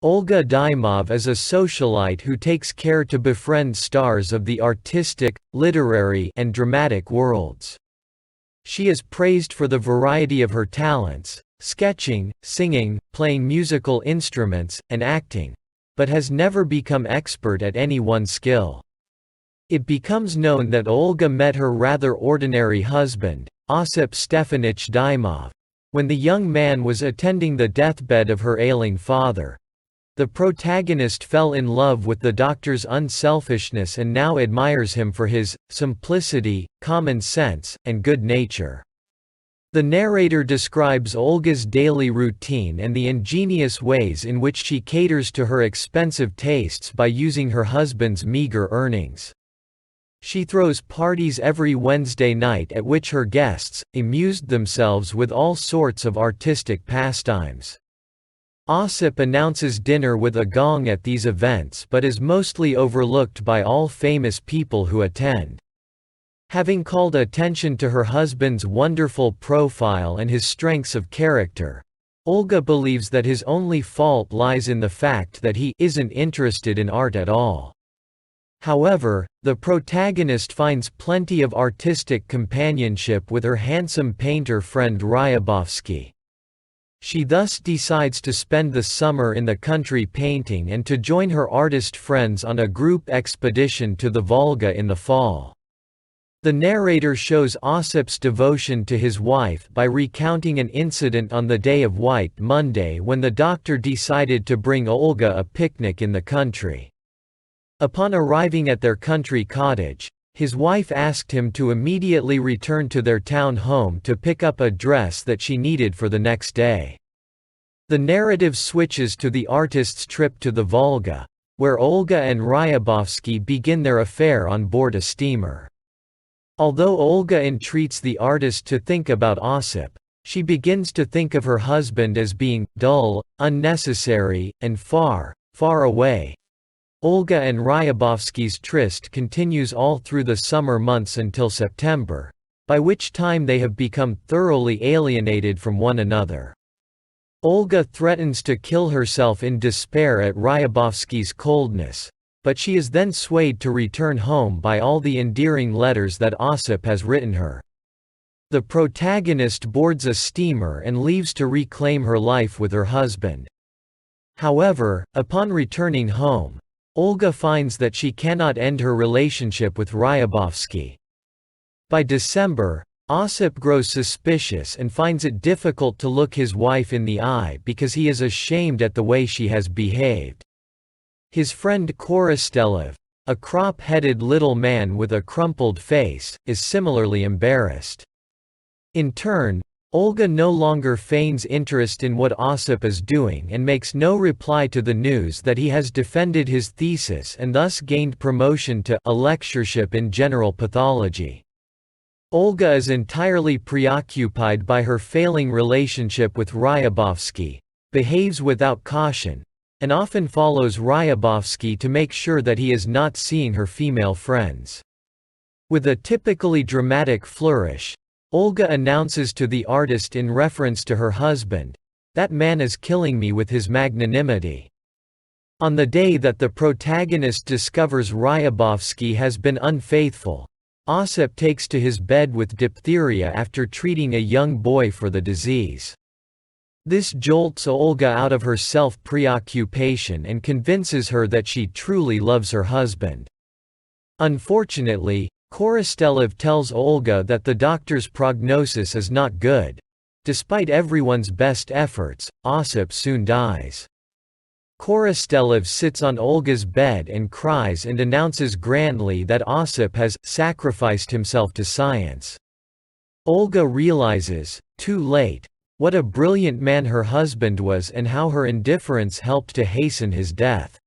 Olga Dymov is a socialite who takes care to befriend stars of the artistic, literary, and dramatic worlds. She is praised for the variety of her talents, sketching, singing, playing musical instruments, and acting, but has never become expert at any one skill. It becomes known that Olga met her rather ordinary husband, Osip Stefanich Dymov, when the young man was attending the deathbed of her ailing father. The protagonist fell in love with the doctor's unselfishness and now admires him for his simplicity, common sense, and good nature. The narrator describes Olga's daily routine and the ingenious ways in which she caters to her expensive tastes by using her husband's meager earnings. She throws parties every Wednesday night at which her guests amused themselves with all sorts of artistic pastimes. Osip announces dinner with a gong at these events but is mostly overlooked by all famous people who attend. Having called attention to her husband's wonderful profile and his strengths of character, Olga believes that his only fault lies in the fact that he isn't interested in art at all. However, the protagonist finds plenty of artistic companionship with her handsome painter friend Ryabovsky. She thus decides to spend the summer in the country painting and to join her artist friends on a group expedition to the Volga in the fall. The narrator shows Osip's devotion to his wife by recounting an incident on the day of White Monday when the doctor decided to bring Olga a picnic in the country. Upon arriving at their country cottage, his wife asked him to immediately return to their town home to pick up a dress that she needed for the next day. The narrative switches to the artist's trip to the Volga, where Olga and Ryabovsky begin their affair on board a steamer. Although Olga entreats the artist to think about Osip, she begins to think of her husband as being dull, unnecessary, and far, far away. Olga and Ryabovsky's tryst continues all through the summer months until September, by which time they have become thoroughly alienated from one another. Olga threatens to kill herself in despair at Ryabovsky's coldness, but she is then swayed to return home by all the endearing letters that Osip has written her. The protagonist boards a steamer and leaves to reclaim her life with her husband. However, upon returning home, Olga finds that she cannot end her relationship with Ryabovsky. By December, Osip grows suspicious and finds it difficult to look his wife in the eye because he is ashamed at the way she has behaved. His friend Korostelov, a crop-headed little man with a crumpled face, is similarly embarrassed. In turn, Olga no longer feigns interest in what Osip is doing and makes no reply to the news that he has defended his thesis and thus gained promotion to a lectureship in general pathology. Olga is entirely preoccupied by her failing relationship with Ryabovsky, behaves without caution, and often follows Ryabovsky to make sure that he is not seeing her female friends. With a typically dramatic flourish, Olga announces to the artist in reference to her husband, "That man is killing me with his magnanimity." On the day that the protagonist discovers Ryabovsky has been unfaithful, Osip takes to his bed with diphtheria after treating a young boy for the disease. This jolts Olga out of her self-preoccupation and convinces her that she truly loves her husband. Unfortunately, Korostelov tells Olga that the doctor's prognosis is not good. Despite everyone's best efforts, Osip soon dies. Korostelov sits on Olga's bed and cries and announces grandly that Osip has sacrificed himself to science. Olga realizes, too late, what a brilliant man her husband was and how her indifference helped to hasten his death.